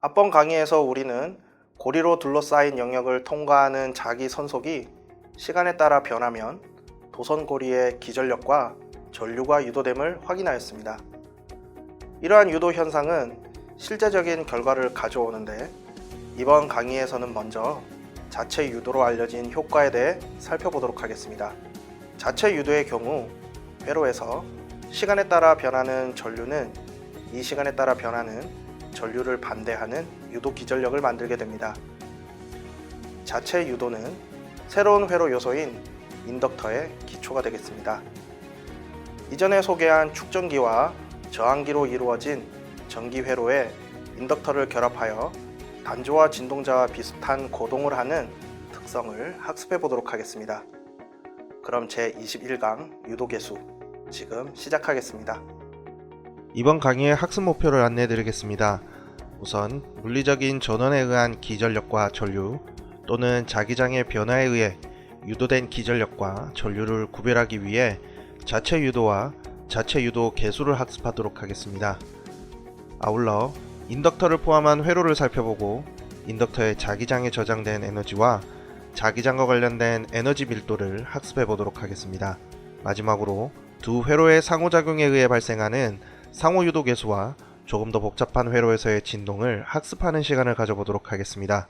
앞번 강의에서 우리는 고리로 둘러싸인 영역을 통과하는 자기 선속이 시간에 따라 변하면 도선고리의 기전력과 전류가 유도됨을 확인하였습니다. 이러한 유도 현상은 실제적인 결과를 가져오는데, 이번 강의에서는 먼저 자체 유도로 알려진 효과에 대해 살펴보도록 하겠습니다. 자체 유도의 경우 회로에서 시간에 따라 변하는 전류는 이 시간에 따라 변하는 전류를 반대하는 유도 기전력을 만들게 됩니다. 자체 유도는 새로운 회로 요소인 인덕터의 기초가 되겠습니다. 이전에 소개한 축전기와 저항기로 이루어진 전기 회로에 인덕터를 결합하여 단조와 진동자와 비슷한 고동을 하는 특성을 학습해 보도록 하겠습니다. 그럼 제21강 유도계수 지금 시작하겠습니다. 이번 강의의 학습 목표를 안내해 드리겠습니다. 우선 물리적인 전원에 의한 기전력과 전류 또는 자기장의 변화에 의해 유도된 기전력과 전류를 구별하기 위해 자체 유도와 자체 유도 계수를 학습하도록 하겠습니다. 아울러 인덕터를 포함한 회로를 살펴보고 인덕터의 자기장에 저장된 에너지와 자기장과 관련된 에너지 밀도를 학습해 보도록 하겠습니다. 마지막으로 두 회로의 상호작용에 의해 발생하는 상호유도 계수와 조금 더 복잡한 회로에서의 진동을 학습하는 시간을 가져보도록 하겠습니다.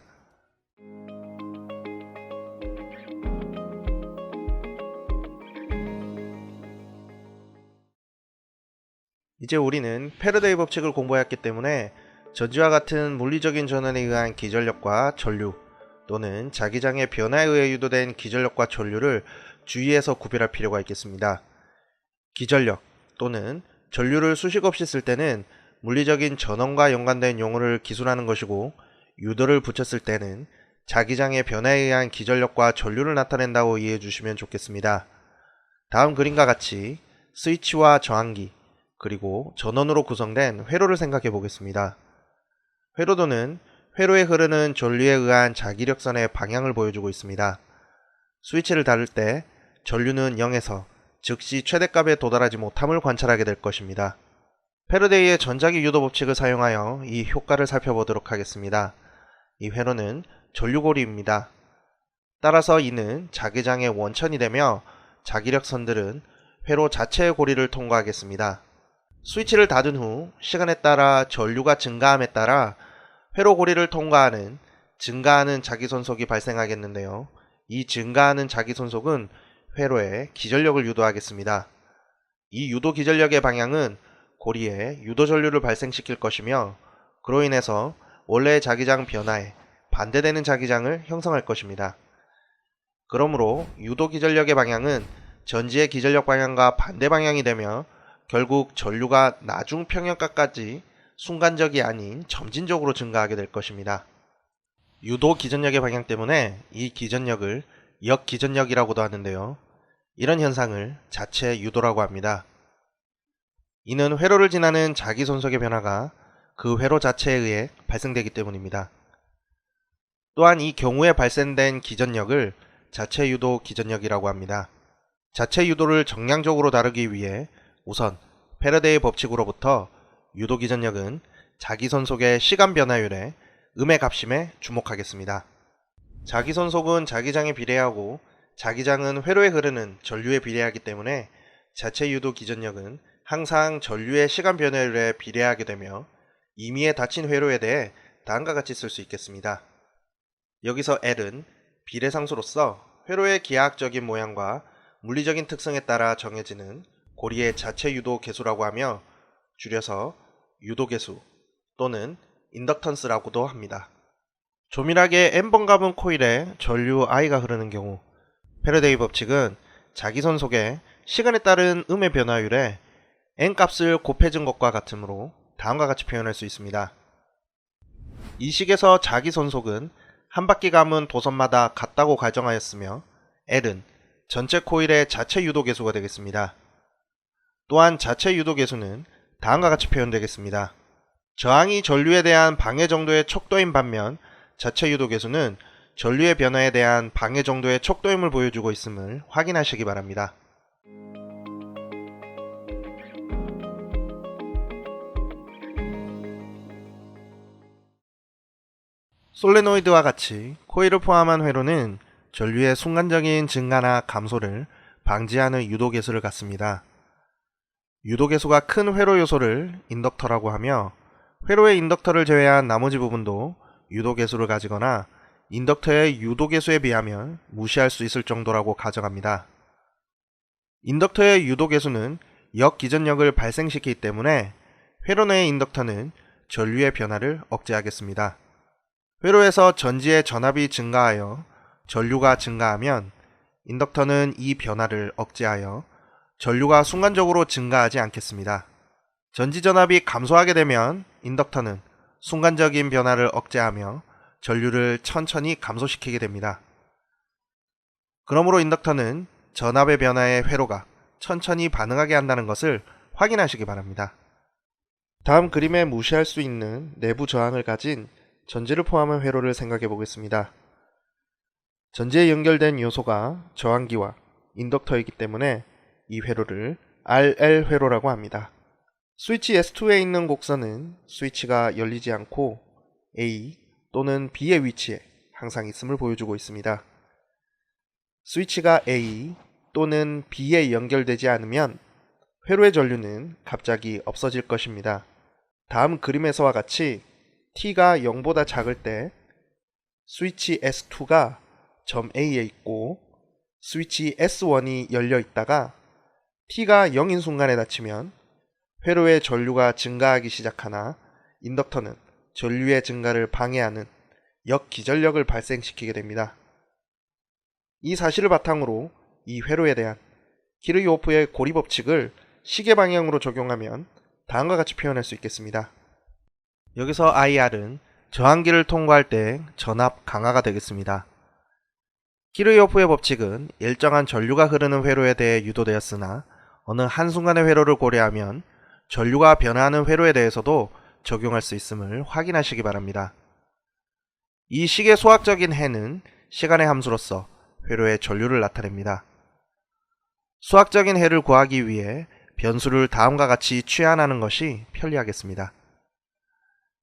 이제 우리는 패러데이 법칙을 공부하였기 때문에 전지와 같은 물리적인 전원에 의한 기전력과 전류 또는 자기장의 변화에 의해 유도된 기전력과 전류를 주의해서 구별할 필요가 있겠습니다. 기전력 또는 전류를 수식 없이 쓸 때는 물리적인 전원과 연관된 용어를 기술하는 것이고, 유도를 붙였을 때는 자기장의 변화에 의한 기전력과 전류를 나타낸다고 이해해 주시면 좋겠습니다. 다음 그림과 같이 스위치와 저항기 그리고 전원으로 구성된 회로를 생각해 보겠습니다. 회로도는 회로에 흐르는 전류에 의한 자기력선의 방향을 보여주고 있습니다. 스위치를 닫을 때 전류는 0에서 즉시 최대값에 도달하지 못함을 관찰하게 될 것입니다. 패러데이의 전자기 유도 법칙을 사용하여 이 효과를 살펴보도록 하겠습니다. 이 회로는 전류고리입니다. 따라서 이는 자기장의 원천이 되며 자기력선들은 회로 자체의 고리를 통과하겠습니다. 스위치를 닫은 후 시간에 따라 전류가 증가함에 따라 회로 고리를 통과하는 증가하는 자기손속이 발생하겠는데요. 이 증가하는 자기손속은 회로에 기전력을 유도하겠습니다. 이 유도 기전력의 방향은 고리에 유도 전류를 발생시킬 것이며, 그로 인해서 원래의 자기장 변화에 반대되는 자기장을 형성할 것입니다. 그러므로 유도 기전력의 방향은 전지의 기전력 방향과 반대 방향이 되며 결국 전류가 나중 평형값까지 순간적이 아닌 점진적으로 증가하게 될 것입니다. 유도 기전력의 방향 때문에 이 기전력을 역기전력이라고도 하는데요. 이런 현상을 자체 유도라고 합니다. 이는 회로를 지나는 자기 손속의 변화가 그 회로 자체에 의해 발생되기 때문입니다. 또한 이 경우에 발생된 기전력을 자체 유도 기전력이라고 합니다. 자체 유도를 정량적으로 다루기 위해 우선 패러데이 법칙으로부터 유도 기전력은 자기손속의 시간 변화율의 음의 값임에 주목하겠습니다. 자기손속은 자기장에 비례하고 자기장은 회로에 흐르는 전류에 비례하기 때문에 자체 유도 기전력은 항상 전류의 시간 변화율에 비례하게 되며 임의에 닫힌 회로에 대해 다음과 같이 쓸 수 있겠습니다. 여기서 L은 비례상수로서 회로의 기하학적인 모양과 물리적인 특성에 따라 정해지는 고리의 자체 유도 계수라고 하며, 줄여서 유도계수 또는 인덕턴스라고도 합니다. 조밀하게 n번 감은 코일에 전류 I가 흐르는 경우 패러데이 법칙은 자기손속의 시간에 따른 음의 변화율에 n값을 곱해준 것과 같으므로 다음과 같이 표현할 수 있습니다. 이 식에서 자기손속은 한 바퀴 감은 도선마다 같다고 가정하였으며 L은 전체 코일의 자체 유도계수가 되겠습니다. 또한 자체 유도계수는 다음과 같이 표현되겠습니다. 저항이 전류에 대한 방해 정도의 척도인 반면 자체 유도계수는 전류의 변화에 대한 방해 정도의 척도임을 보여주고 있음을 확인하시기 바랍니다. 솔레노이드와 같이 코일을 포함한 회로는 전류의 순간적인 증가나 감소를 방지하는 유도계수를 갖습니다. 유도계수가 큰 회로 요소를 인덕터라고 하며, 회로의 인덕터를 제외한 나머지 부분도 유도계수를 가지거나 인덕터의 유도계수에 비하면 무시할 수 있을 정도라고 가정합니다. 인덕터의 유도계수는 역기전력을 발생시키기 때문에 회로 내의 인덕터는 전류의 변화를 억제하겠습니다. 회로에서 전지의 전압이 증가하여 전류가 증가하면 인덕터는 이 변화를 억제하여 전류가 순간적으로 증가하지 않겠습니다. 전지 전압이 감소하게 되면 인덕터는 순간적인 변화를 억제하며 전류를 천천히 감소시키게 됩니다. 그러므로 인덕터는 전압의 변화에 회로가 천천히 반응하게 한다는 것을 확인하시기 바랍니다. 다음 그림에 무시할 수 있는 내부 저항을 가진 전지를 포함한 회로를 생각해 보겠습니다. 전지에 연결된 요소가 저항기와 인덕터이기 때문에 이 회로를 RL 회로라고 합니다. 스위치 S2에 있는 곡선은 스위치가 열리지 않고 A 또는 B의 위치에 항상 있음을 보여주고 있습니다. 스위치가 A 또는 B에 연결되지 않으면 회로의 전류는 갑자기 없어질 것입니다. 다음 그림에서와 같이 T가 0보다 작을 때 스위치 S2가 점 A에 있고 스위치 S1이 열려 있다가 T가 0인 순간에 닫히면 회로의 전류가 증가하기 시작하나 인덕터는 전류의 증가를 방해하는 역기전력을 발생시키게 됩니다. 이 사실을 바탕으로 이 회로에 대한 키르요프의 고리 법칙을 시계 방향으로 적용하면 다음과 같이 표현할 수 있겠습니다. 여기서 IR은 저항기를 통과할 때 전압 강화가 되겠습니다. 키르요프의 법칙은 일정한 전류가 흐르는 회로에 대해 유도되었으나 어느 한순간의 회로를 고려하면 전류가 변화하는 회로에 대해서도 적용할 수 있음을 확인하시기 바랍니다. 이 식의 수학적인 해는 시간의 함수로서 회로의 전류를 나타냅니다. 수학적인 해를 구하기 위해 변수를 다음과 같이 취한하는 것이 편리하겠습니다.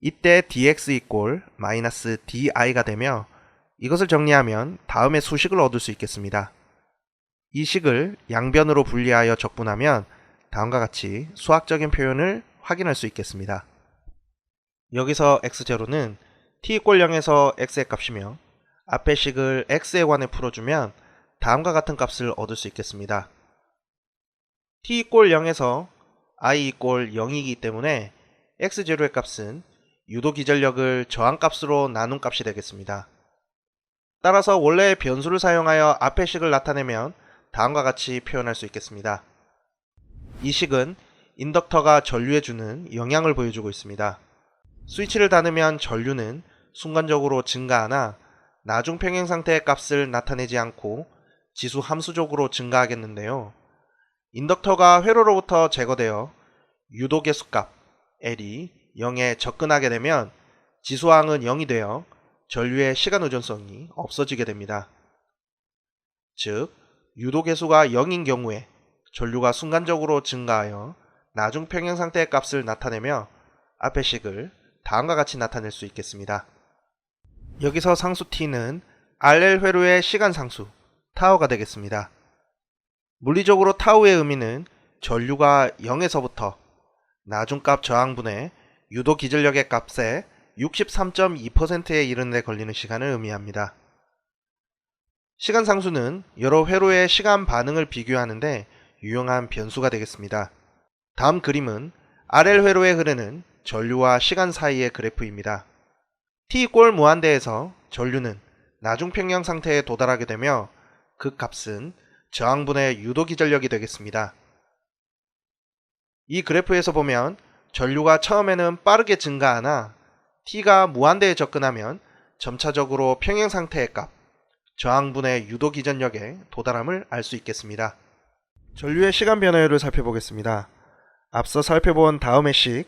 이때 dx 이꼴 마이너스 di가 되며 이것을 정리하면 다음의 수식을 얻을 수 있겠습니다. 이 식을 양변으로 분리하여 적분하면 다음과 같이 수학적인 표현을 확인할 수 있겠습니다. 여기서 x0는 t = 0에서 x의 값이며 앞의 식을 x에 관해 풀어주면 다음과 같은 값을 얻을 수 있겠습니다. t = 0에서 i = 0이기 때문에 x0의 값은 유도 기전력을 저항값으로 나눈 값이 되겠습니다. 따라서 원래의 변수를 사용하여 앞의 식을 나타내면 다음과 같이 표현할 수 있겠습니다. 이 식은 인덕터가 전류에 주는 영향을 보여주고 있습니다. 스위치를 닫으면 전류는 순간적으로 증가하나 나중 평행 상태의 값을 나타내지 않고 지수 함수적으로 증가하겠는데요. 인덕터가 회로로부터 제거되어 유도계수값 L이 0에 접근하게 되면 지수항은 0이 되어 전류의 시간 의존성이 없어지게 됩니다. 즉, 유도계수가 0인 경우에 전류가 순간적으로 증가하여 나중 평행 상태의 값을 나타내며 앞의 식을 다음과 같이 나타낼 수 있겠습니다. 여기서 상수 t는 RL 회로의 시간 상수 타우가 되겠습니다. 물리적으로 타우의 의미는 전류가 0에서부터 나중값 저항분의 유도 기전력의 값의 63.2%에 이르는 데 걸리는 시간을 의미합니다. 시간 상수는 여러 회로의 시간 반응을 비교하는데 유용한 변수가 되겠습니다. 다음 그림은 RL 회로에 흐르는 전류와 시간 사이의 그래프입니다. t = 무한대에서 전류는 나중 평형 상태에 도달하게 되며 그 값은 저항분의 유도 기전력이 되겠습니다. 이 그래프에서 보면 전류가 처음에는 빠르게 증가하나 t가 무한대에 접근하면 점차적으로 평형 상태의 값, 저항분의 유도 기전력에 도달함을 알 수 있겠습니다. 전류의 시간 변화율을 살펴보겠습니다. 앞서 살펴본 다음의 식,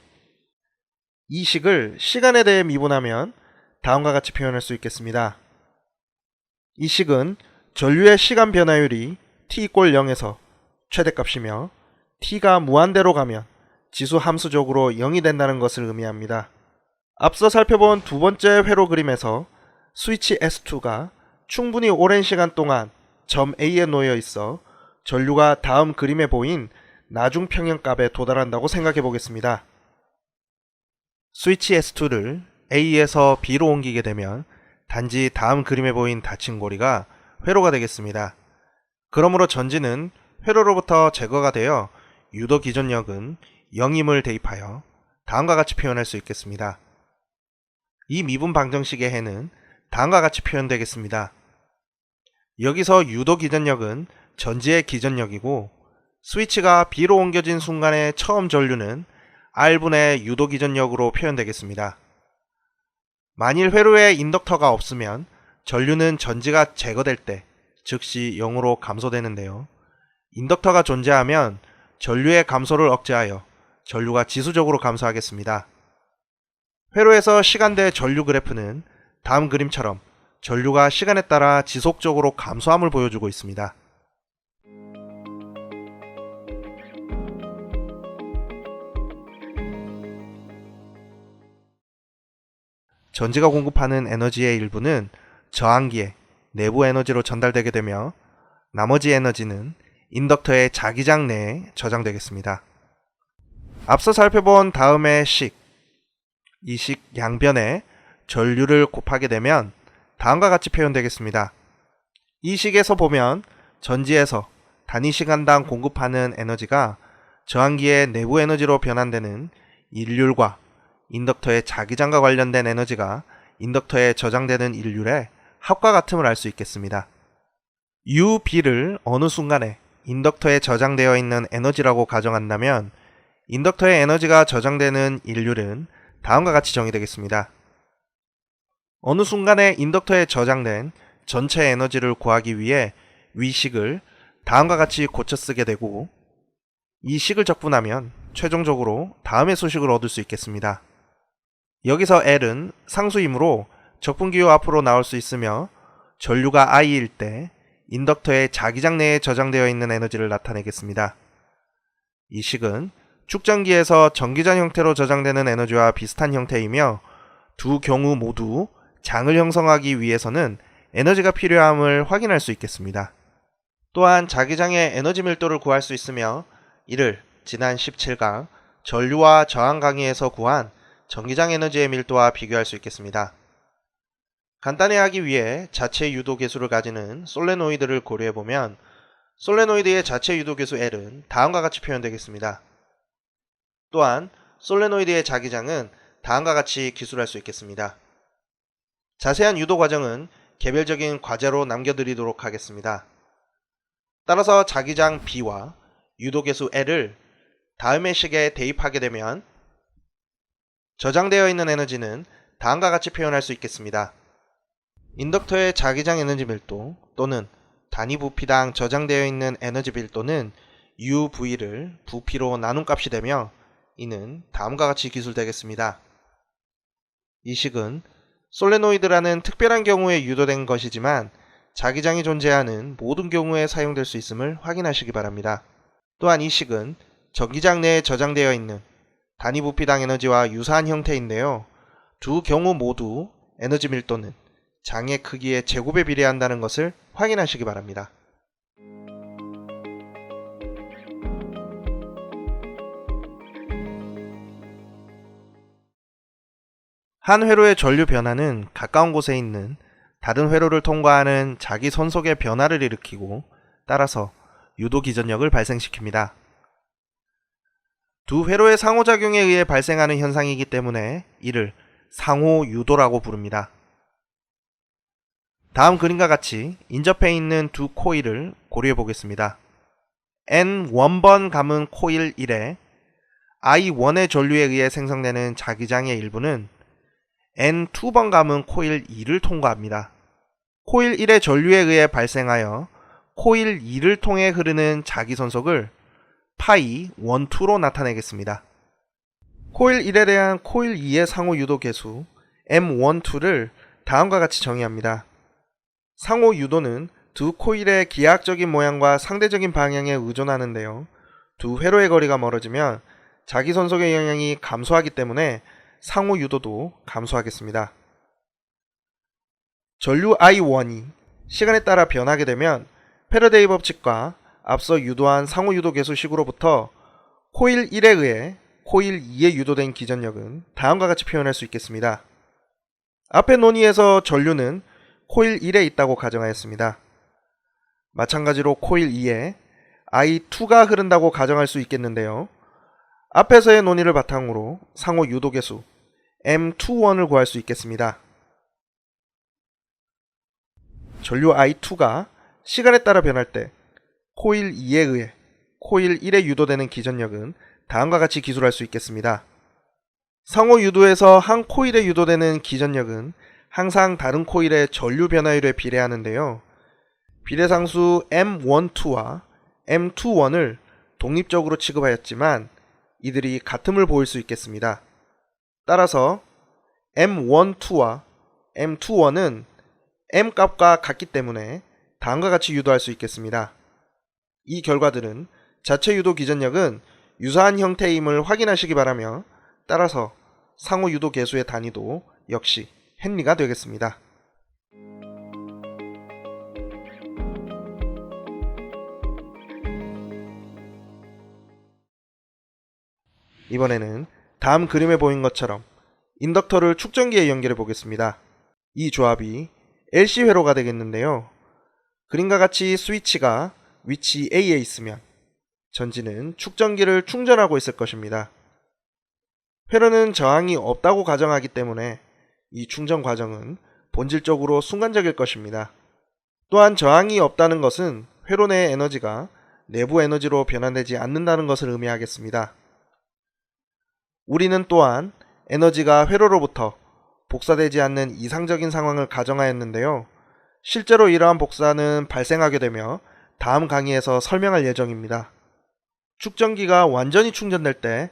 이 식을 시간에 대해 미분하면 다음과 같이 표현할 수 있겠습니다. 이 식은 전류의 시간 변화율이 t = 0에서 최대값이며 t가 무한대로 가면 지수 함수적으로 0이 된다는 것을 의미합니다. 앞서 살펴본 두 번째 회로 그림에서 스위치 S2가 충분히 오랜 시간 동안 점 A에 놓여 있어 전류가 다음 그림에 보인 나중 평형값에 도달한다고 생각해 보겠습니다. 스위치 S2를 A에서 B로 옮기게 되면 단지 다음 그림에 보인 닫힌 고리가 회로가 되겠습니다. 그러므로 전지는 회로로부터 제거가 되어 유도 기전력은 0임을 대입하여 다음과 같이 표현할 수 있겠습니다. 이 미분 방정식의 해는 다음과 같이 표현되겠습니다. 여기서 유도 기전력은 전지의 기전력이고 스위치가 B로 옮겨진 순간의 처음 전류는 R분의 유도 기전력으로 표현되겠습니다. 만일 회로에 인덕터가 없으면 전류는 전지가 제거될 때 즉시 0으로 감소되는데요. 인덕터가 존재하면 전류의 감소를 억제하여 전류가 지수적으로 감소하겠습니다. 회로에서 시간대 전류 그래프는 다음 그림처럼 전류가 시간에 따라 지속적으로 감소함을 보여주고 있습니다. 전지가 공급하는 에너지의 일부는 저항기에 내부 에너지로 전달되게 되며 나머지 에너지는 인덕터의 자기장 내에 저장되겠습니다. 앞서 살펴본 다음의 식, 이 식 양변에 전류를 곱하게 되면 다음과 같이 표현되겠습니다. 이 식에서 보면 전지에서 단위 시간당 공급하는 에너지가 저항기의 내부 에너지로 변환되는 일률과 인덕터의 자기장과 관련된 에너지가 인덕터에 저장되는 일률의 합과 같음을 알 수 있겠습니다. UB를 어느 순간에 인덕터에 저장되어 있는 에너지라고 가정한다면 인덕터의 에너지가 저장되는 일률은 다음과 같이 정의되겠습니다. 어느 순간에 인덕터에 저장된 전체 에너지를 구하기 위해 위식을 다음과 같이 고쳐 쓰게 되고 이 식을 적분하면 최종적으로 다음의 수식을 얻을 수 있겠습니다. 여기서 L은 상수이므로 적분기호 앞으로 나올 수 있으며 전류가 I일 때 인덕터의 자기장 내에 저장되어 있는 에너지를 나타내겠습니다. 이 식은 축전기에서 전기전 형태로 저장되는 에너지와 비슷한 형태이며 두 경우 모두 장을 형성하기 위해서는 에너지가 필요함을 확인할 수 있겠습니다. 또한 자기장의 에너지 밀도를 구할 수 있으며 이를 지난 17강 전류와 저항 강의에서 구한 전기장 에너지의 밀도와 비교할 수 있겠습니다. 간단히 하기 위해 자체 유도 계수를 가지는 솔레노이드를 고려해보면 솔레노이드의 자체 유도 계수 L은 다음과 같이 표현되겠습니다. 또한 솔레노이드의 자기장은 다음과 같이 기술할 수 있겠습니다. 자세한 유도 과정은 개별적인 과제로 남겨드리도록 하겠습니다. 따라서 자기장 B와 유도 계수 L을 다음의 식에 대입하게 되면 저장되어 있는 에너지는 다음과 같이 표현할 수 있겠습니다. 인덕터의 자기장 에너지 밀도 또는 단위 부피당 저장되어 있는 에너지 밀도는 UV를 부피로 나눈 값이 되며 이는 다음과 같이 기술되겠습니다. 이 식은 솔레노이드라는 특별한 경우에 유도된 것이지만 자기장이 존재하는 모든 경우에 사용될 수 있음을 확인하시기 바랍니다. 또한 이 식은 전기장 내에 저장되어 있는 단위 부피당 에너지와 유사한 형태인데요. 두 경우 모두 에너지 밀도는 장의 크기의 제곱에 비례한다는 것을 확인하시기 바랍니다. 한 회로의 전류 변화는 가까운 곳에 있는 다른 회로를 통과하는 자기 선속의 변화를 일으키고 따라서 유도 기전력을 발생시킵니다. 두 회로의 상호작용에 의해 발생하는 현상이기 때문에 이를 상호 유도라고 부릅니다. 다음 그림과 같이 인접해 있는 두 코일을 고려해 보겠습니다. N1번 감은 코일 1에 I1의 전류에 의해 생성되는 자기장의 일부는 N2번 감은 코일 2를 통과합니다. 코일 1의 전류에 의해 발생하여 코일 2를 통해 흐르는 자기선속을 파이 1, 2로 나타내겠습니다. 코일 1에 대한 코일 2의 상호 유도 계수 M1, 2를 다음과 같이 정의합니다. 상호 유도는 두 코일의 기하학적인 모양과 상대적인 방향에 의존하는데요. 두 회로의 거리가 멀어지면 자기선속의 영향이 감소하기 때문에 상호 유도도 감소하겠습니다. 전류 I1이 시간에 따라 변하게 되면 패러데이 법칙과 앞서 유도한 상호 유도 계수식으로부터 코일 1에 의해 코일 2에 유도된 기전력은 다음과 같이 표현할 수 있겠습니다. 앞의 논의에서 전류는 코일 1에 있다고 가정하였습니다. 마찬가지로 코일 2에 I2가 흐른다고 가정할 수 있겠는데요. 앞에서의 논의를 바탕으로 상호 유도 계수 M21을 구할 수 있겠습니다. 전류 I2가 시간에 따라 변할 때 코일 2에 의해 코일 1에 유도되는 기전력은 다음과 같이 기술할 수 있겠습니다. 상호 유도에서 한 코일에 유도되는 기전력은 항상 다른 코일의 전류 변화율에 비례하는데요. 비례상수 M12와 M21을 독립적으로 취급하였지만 이들이 같음을 보일 수 있겠습니다. 따라서 M12와 M21은 M 값과 같기 때문에 다음과 같이 유도할 수 있겠습니다. 이 결과들은 자체 유도 기전력은 유사한 형태임을 확인하시기 바라며 따라서 상호 유도 계수의 단위도 역시 헨리가 되겠습니다. 이번에는 다음 그림에 보인 것처럼 인덕터를 축전기에 연결해 보겠습니다. 이 조합이 LC 회로가 되겠는데요. 그림과 같이 스위치가 위치 A에 있으면 전지는 축전기를 충전하고 있을 것입니다. 회로는 저항이 없다고 가정하기 때문에 이 충전 과정은 본질적으로 순간적일 것입니다. 또한 저항이 없다는 것은 회로 내의 에너지가 내부 에너지로 변환되지 않는다는 것을 의미하겠습니다. 우리는 또한 에너지가 회로로부터 복사되지 않는 이상적인 상황을 가정하였는데요. 실제로 이러한 복사는 발생하게 되며 다음 강의에서 설명할 예정입니다. 축전기가 완전히 충전될 때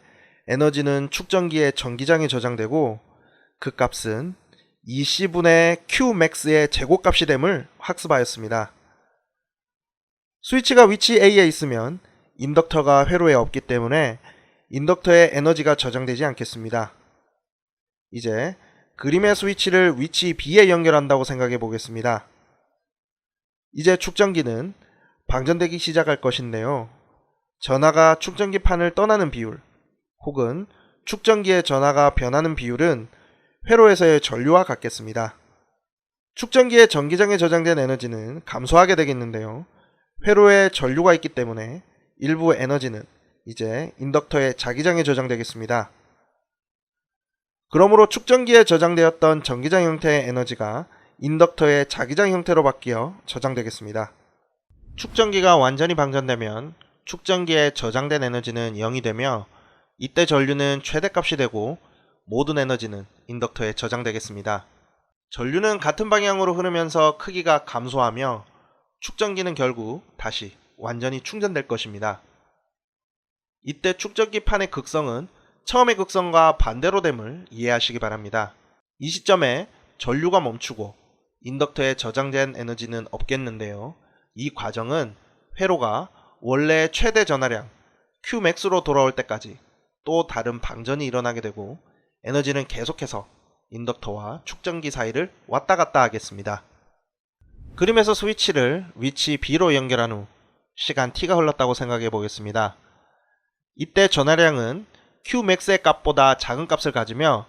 에너지는 축전기의 전기장에 저장되고 그 값은 EC분의 Qmax의 제곱값이 됨을 학습하였습니다. 스위치가 위치 A에 있으면 인덕터가 회로에 없기 때문에 인덕터에 에너지가 저장되지 않겠습니다. 이제 그림의 스위치를 위치 B에 연결한다고 생각해 보겠습니다. 이제 축전기는 방전되기 시작할 것인데요. 전하가 축전기 판을 떠나는 비율 혹은 축전기의 전하가 변하는 비율은 회로에서의 전류와 같겠습니다. 축전기의 전기장에 저장된 에너지는 감소하게 되겠는데요. 회로에 전류가 있기 때문에 일부 에너지는 이제 인덕터의 자기장에 저장되겠습니다. 그러므로 축전기에 저장되었던 전기장 형태의 에너지가 인덕터의 자기장 형태로 바뀌어 저장되겠습니다. 축전기가 완전히 방전되면 축전기에 저장된 에너지는 0이 되며 이때 전류는 최대값이 되고 모든 에너지는 인덕터에 저장되겠습니다. 전류는 같은 방향으로 흐르면서 크기가 감소하며 축전기는 결국 다시 완전히 충전될 것입니다. 이때 축전기 판의 극성은 처음의 극성과 반대로 됨을 이해하시기 바랍니다. 이 시점에 전류가 멈추고 인덕터에 저장된 에너지는 없겠는데요. 이 과정은 회로가 원래 최대 전하량 Qmax로 돌아올 때까지 또 다른 방전이 일어나게 되고 에너지는 계속해서 인덕터와 축전기 사이를 왔다 갔다 하겠습니다. 그림에서 스위치를 위치 B로 연결한 후 시간 T가 흘렀다고 생각해 보겠습니다. 이때 전하량은 Qmax의 값보다 작은 값을 가지며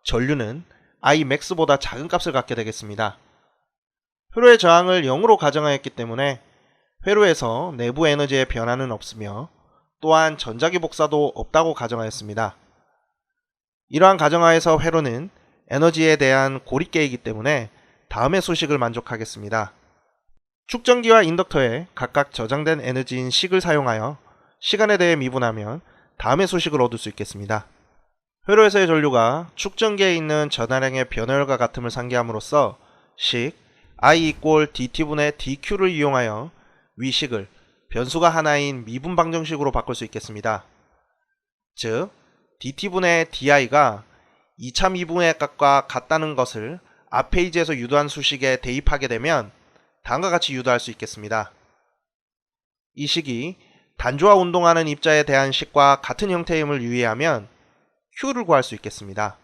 전류는 Imax보다 작은 값을 갖게 되겠습니다. 회로의 저항을 0으로 가정하였기 때문에 회로에서 내부 에너지의 변화는 없으며 또한 전자기 복사도 없다고 가정하였습니다. 이러한 가정하에서 회로는 에너지에 대한 고립계이기 때문에 다음의 소식을 만족하겠습니다. 축전기와 인덕터에 각각 저장된 에너지인 식을 사용하여 시간에 대해 미분하면 다음의 소식을 얻을 수 있겠습니다. 회로에서의 전류가 축전기에 있는 전하량의 변화율과 같음을 상기함으로써 식 I equal dt분의 dq를 이용하여 위식을 변수가 하나인 미분 방정식으로 바꿀 수 있겠습니다. 즉 dt분의 di가 2차 미분의 값과 같다는 것을 앞 페이지에서 유도한 수식에 대입하게 되면 다음과 같이 유도할 수 있겠습니다. 이 식이 단조와 운동하는 입자에 대한 식과 같은 형태임을 유의하면 Q를 구할 수 있겠습니다.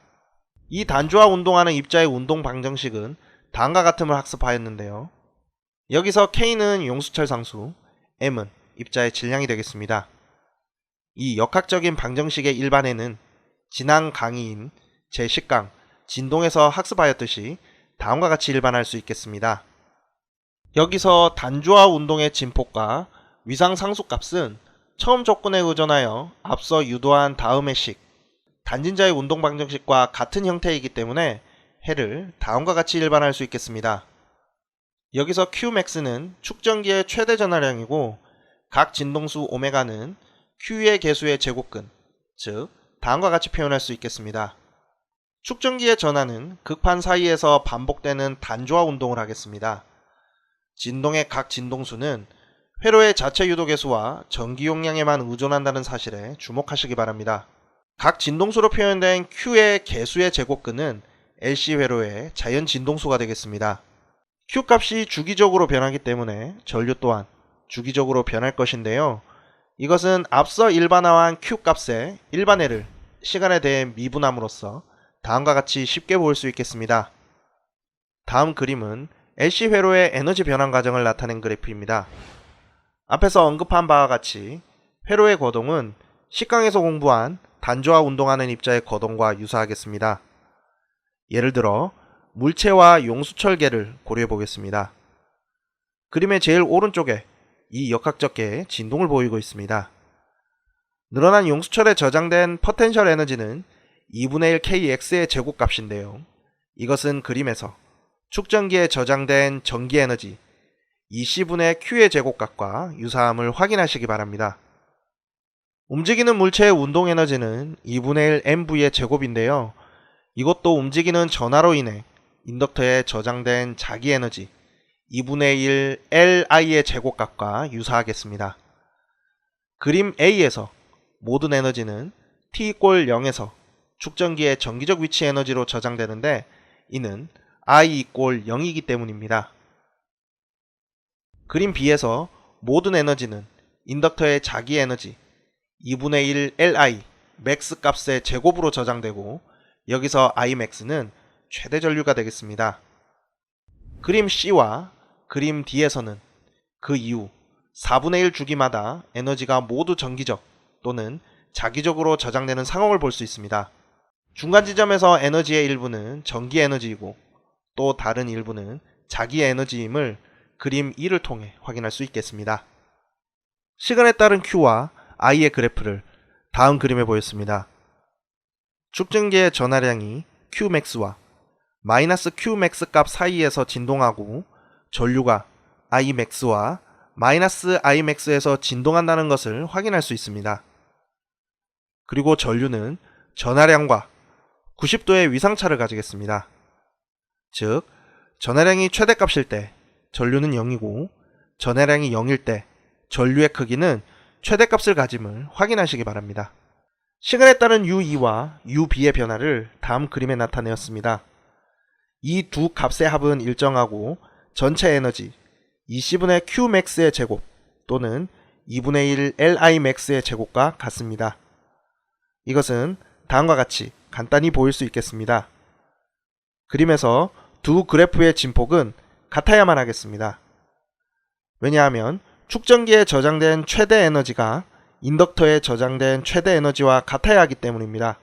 이 단조와 운동하는 입자의 운동 방정식은 다음과 같음을 학습하였는데요. 여기서 K는 용수철 상수, M은 입자의 질량이 되겠습니다. 이 역학적인 방정식의 일반에는 지난 강의인 제10강 진동에서 학습하였듯이 다음과 같이 일반할 수 있겠습니다. 여기서 단조와 운동의 진폭과 위상 상수값은 처음 조건에 의존하여 앞서 유도한 다음의 식, 단진자의 운동 방정식과 같은 형태이기 때문에 해를 다음과 같이 일반할 수 있겠습니다. 여기서 Qmax는 축전기의 최대 전하량이고 각 진동수 오메가는 Q의 개수의 제곱근, 즉 다음과 같이 표현할 수 있겠습니다. 축전기의 전하는 극판 사이에서 반복되는 단조와 운동을 하겠습니다. 진동의 각 진동수는 회로의 자체 유도 개수와 전기 용량에만 의존한다는 사실에 주목하시기 바랍니다. 각 진동수로 표현된 Q의 개수의 제곱근은 LC 회로의 자연 진동수가 되겠습니다. Q 값이 주기적으로 변하기 때문에 전류 또한 주기적으로 변할 것인데요. 이것은 앞서 일반화한 Q 값의 일반해를 시간에 대해 미분함으로써 다음과 같이 쉽게 볼 수 있겠습니다. 다음 그림은 LC 회로의 에너지 변환 과정을 나타낸 그래프입니다. 앞에서 언급한 바와 같이 회로의 거동은 식강에서 공부한 단조와 운동하는 입자의 거동과 유사하겠습니다. 예를 들어 물체와 용수철계를 고려해 보겠습니다. 그림의 제일 오른쪽에 이 역학적 계의 진동을 보이고 있습니다. 늘어난 용수철에 저장된 포텐셜 에너지는 2분의 1 kx의 제곱값인데요. 이것은 그림에서 축전기에 저장된 전기 에너지 20분의 q의 제곱값과 유사함을 확인하시기 바랍니다. 움직이는 물체의 운동 에너지는 2분의 1 mv의 제곱인데요. 이것도 움직이는 전하로 인해 인덕터에 저장된 자기 에너지 2분의 1 li의 제곱값과 유사하겠습니다. 그림 A에서 모든 에너지는 t = 0에서 축전기의 정기적 위치 에너지로 저장되는데 이는 I = 0이기 때문입니다. 그림 B에서 모든 에너지는 인덕터의 자기 에너지 2분의 1 Li 맥스 값의 제곱으로 저장되고 여기서 Imax는 최대 전류가 되겠습니다. 그림 C와 그림 D에서는 그 이후 4분의 1 주기마다 에너지가 모두 정기적 또는 자기적으로 저장되는 상황을 볼 수 있습니다. 중간 지점에서 에너지의 일부는 전기 에너지이고 또 다른 일부는 자기 에너지임을 그림 2를 통해 확인할 수 있겠습니다. 시간에 따른 Q와 I의 그래프를 다음 그림에 보였습니다. 축전기의 전하량이 Qmax와 마이너스 Qmax 값 사이에서 진동하고 전류가 Imax와 마이너스 Imax에서 진동한다는 것을 확인할 수 있습니다. 그리고 전류는 전하량과 90도의 위상차를 가지겠습니다. 즉, 전하량이 최대값일 때 전류는 0이고 전하량이 0일 때 전류의 크기는 최대값을 가짐을 확인하시기 바랍니다. 시간에 따른 U2와 UB의 변화를 다음 그림에 나타내었습니다. 이 두 값의 합은 일정하고 전체 에너지 20분의 Qmax의 제곱 또는 2분의 1 Limax의 제곱과 같습니다. 이것은 다음과 같이 간단히 보일 수 있겠습니다. 그림에서 두 그래프의 진폭은 같아야만 하겠습니다. 왜냐하면 축전기에 저장된 최대 에너지가 인덕터에 저장된 최대 에너지와 같아야 하기 때문입니다.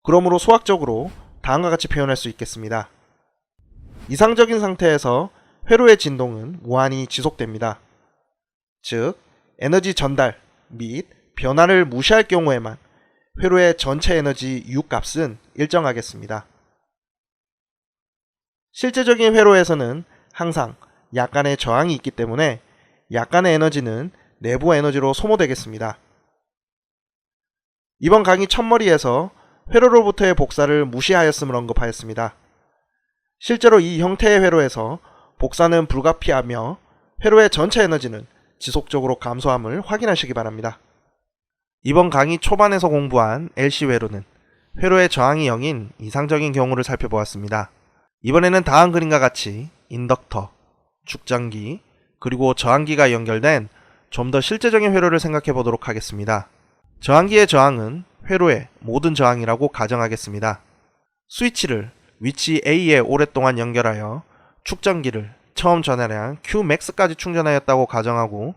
그러므로 소학적으로 다음과 같이 표현할 수 있겠습니다. 이상적인 상태에서 회로의 진동은 무한히 지속됩니다. 즉, 에너지 전달 및 변화를 무시할 경우에만 회로의 전체 에너지 U 값은 일정하겠습니다. 실제적인 회로에서는 항상 약간의 저항이 있기 때문에 약간의 에너지는 내부 에너지로 소모되겠습니다. 이번 강의 첫머리에서 회로로부터의 복사를 무시하였음을 언급하였습니다. 실제로 이 형태의 회로에서 복사는 불가피하며 회로의 전체 에너지는 지속적으로 감소함을 확인하시기 바랍니다. 이번 강의 초반에서 공부한 LC 회로는 회로의 저항이 0인 이상적인 경우를 살펴보았습니다. 이번에는 다음 그림과 같이 인덕터, 축전기, 그리고 저항기가 연결된 좀 더 실제적인 회로를 생각해 보도록 하겠습니다. 저항기의 저항은 회로의 모든 저항이라고 가정하겠습니다. 스위치를 위치 A에 오랫동안 연결하여 축전기를 처음 전화량 Qmax까지 충전하였다고 가정하고,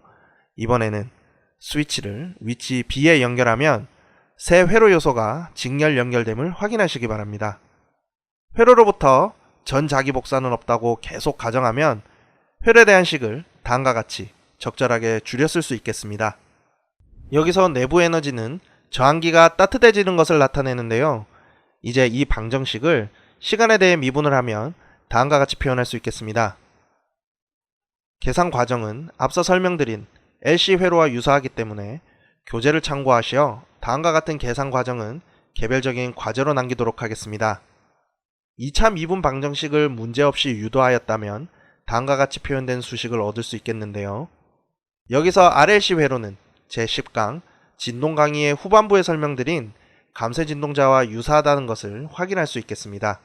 이번에는 스위치를 위치 B에 연결하면 새 회로 요소가 직렬 연결됨을 확인하시기 바랍니다. 회로로부터 전 자기 복사는 없다고 계속 가정하면 회로에 대한 식을 다음과 같이 적절하게 줄여 쓸 수 있겠습니다. 여기서 내부 에너지는 저항기가 따뜻해지는 것을 나타내는데요. 이제 이 방정식을 시간에 대해 미분을 하면 다음과 같이 표현할 수 있겠습니다. 계산 과정은 앞서 설명드린 LC 회로와 유사하기 때문에 교재를 참고하시어 다음과 같은 계산 과정은 개별적인 과제로 남기도록 하겠습니다. 2차 미분 방정식을 문제없이 유도하였다면 다음과 같이 표현된 수식을 얻을 수 있겠는데요. 여기서 RLC 회로는 제10강 진동 강의의 후반부에 설명드린 감쇄 진동자와 유사하다는 것을 확인할 수 있겠습니다.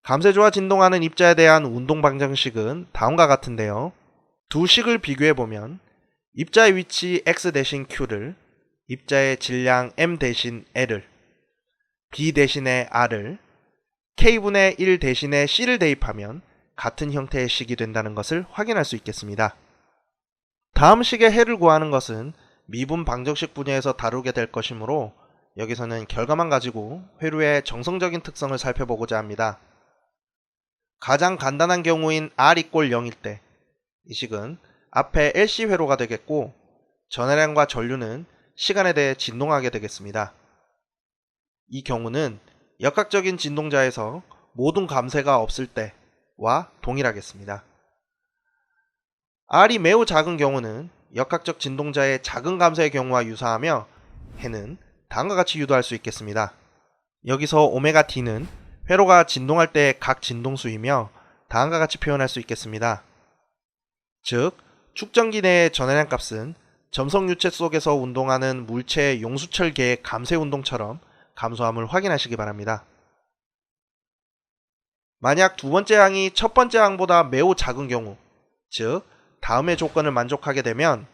감쇄조와 진동하는 입자에 대한 운동 방정식은 다음과 같은데요. 두 식을 비교해보면 입자의 위치 x 대신 q를 입자의 질량 m 대신 l을 b 대신에 r을 k분의 1 대신에 c를 대입하면 같은 형태의 식이 된다는 것을 확인할 수 있겠습니다. 다음 식의 해를 구하는 것은 미분 방정식 분야에서 다루게 될 것이므로 여기서는 결과만 가지고 회로의 정성적인 특성을 살펴보고자 합니다. 가장 간단한 경우인 r = 0일 때 이 식은 앞에 LC 회로가 되겠고 전해량과 전류는 시간에 대해 진동하게 되겠습니다. 이 경우는 역학적인 진동자에서 모든 감쇄가 없을 때와 동일하겠습니다. R이 매우 작은 경우는 역학적 진동자의 작은 감쇄의 경우와 유사하며 해는 다음과 같이 유도할 수 있겠습니다. 여기서 오메가 T는 회로가 진동할 때의 각 진동수이며 다음과 같이 표현할 수 있겠습니다. 즉, 축전기 내의 전해량 값은 점성유체 속에서 운동하는 물체의 용수철계의 감쇄 운동처럼 감소함을 확인하시기 바랍니다. 만약 두 번째 항이 첫 번째 항보다 매우 작은 경우, 즉 다음의 조건을 만족하게 되면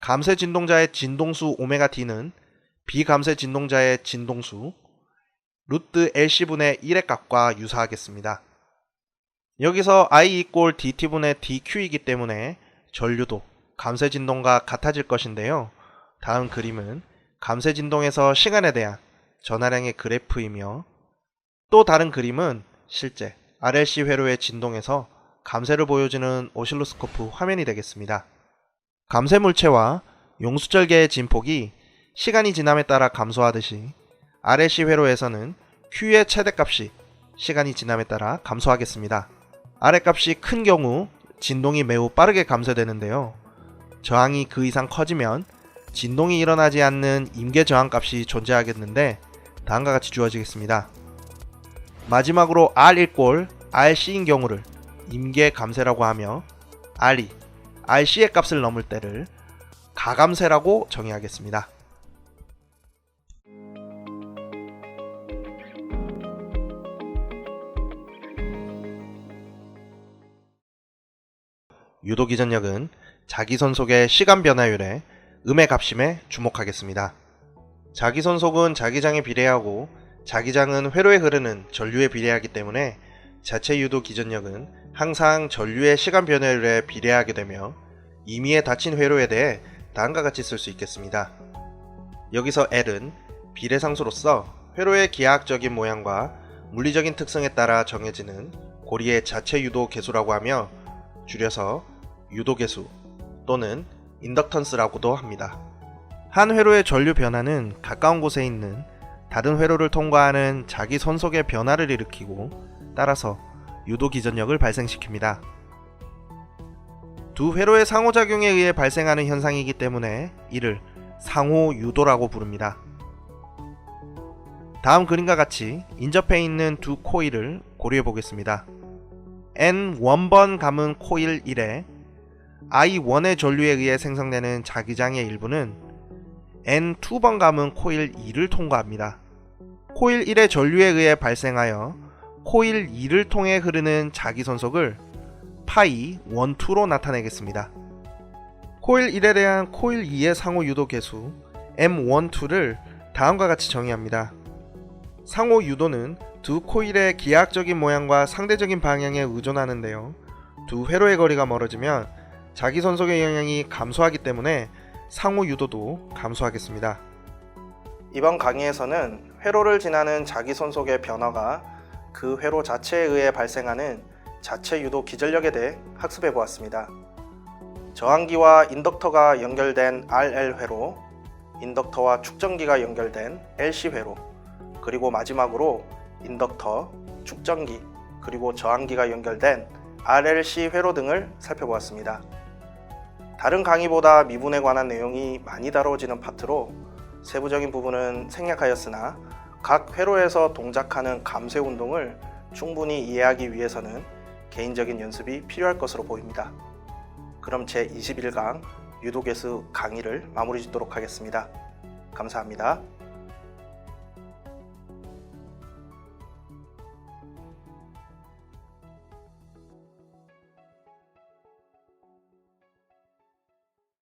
감쇄 진동자의 진동수 오메가 T는 비감쇄 진동자의 진동수 루트 LC분의 1의 값과 유사하겠습니다. 여기서 I = dt분의 dq이기 때문에 전류도 감쇄 진동과 같아질 것인데요. 다음 그림은 감쇄 진동에서 시간에 대한 전하량의 그래프이며, 또 다른 그림은 실제 RLC 회로의 진동에서 감쇄를 보여주는 오실로스코프 화면이 되겠습니다. 감쇄 물체와 용수철계의 진폭이 시간이 지남에 따라 감소하듯이 RLC 회로에서는 Q의 최대값이 시간이 지남에 따라 감소하겠습니다. 아래값이 큰 경우 진동이 매우 빠르게 감쇄되는데요. 저항이 그 이상 커지면 진동이 일어나지 않는 임계 저항값이 존재하겠는데 다음과 같이 주어지겠습니다. 마지막으로 R = RC인 경우를 임계 감쇄라고 하며 R이 RC의 값을 넘을 때를 가감쇄라고 정의하겠습니다. 유도기전력은 자기선속의 시간 변화율에 음의 값임에 주목하겠습니다. 자기선속은 자기장에 비례하고 자기장은 회로에 흐르는 전류에 비례하기 때문에 자체 유도 기전력은 항상 전류의 시간 변화율에 비례하게 되며 임의에 닫힌 회로에 대해 다음과 같이 쓸 수 있겠습니다. 여기서 L은 비례상수로서 회로의 기하학적인 모양과 물리적인 특성에 따라 정해지는 고리의 자체 유도 계수라고 하며 줄여서 유도계수 또는 인덕턴스라고도 합니다. 한 회로의 전류 변화는 가까운 곳에 있는 다른 회로를 통과하는 자기 선속의 변화를 일으키고 따라서 유도 기전력을 발생시킵니다. 두 회로의 상호작용에 의해 발생하는 현상이기 때문에 이를 상호 유도라고 부릅니다. 다음 그림과 같이 인접해 있는 두 코일을 고려해 보겠습니다. N1번 감은 코일 1에 I1의 전류에 의해 생성되는 자기장의 일부는 N2번 감은 코일 2를 통과합니다. 코일 1의 전류에 의해 발생하여 코일 2를 통해 흐르는 자기선속을 파이 1, 2로 나타내겠습니다. 코일 1에 대한 코일 2의 상호 유도 계수 M1, 2를 다음과 같이 정의합니다. 상호 유도는 두 코일의 기하학적인 모양과 상대적인 방향에 의존하는데요. 두 회로의 거리가 멀어지면 자기 손속의 영향이 감소하기 때문에 상호 유도도 감소하겠습니다. 이번 강의에서는 회로를 지나는 자기 손속의 변화가 그 회로 자체에 의해 발생하는 자체 유도 기전력에 대해 학습해 보았습니다. 저항기와 인덕터가 연결된 RL 회로, 인덕터와 축전기가 연결된 LC 회로, 그리고 마지막으로 인덕터, 축전기, 그리고 저항기가 연결된 RLC 회로 등을 살펴보았습니다. 다른 강의보다 미분에 관한 내용이 많이 다뤄지는 파트로 세부적인 부분은 생략하였으나 각 회로에서 동작하는 감쇄 운동을 충분히 이해하기 위해서는 개인적인 연습이 필요할 것으로 보입니다. 그럼 제21강 유도계수 강의를 마무리 짓도록 하겠습니다. 감사합니다.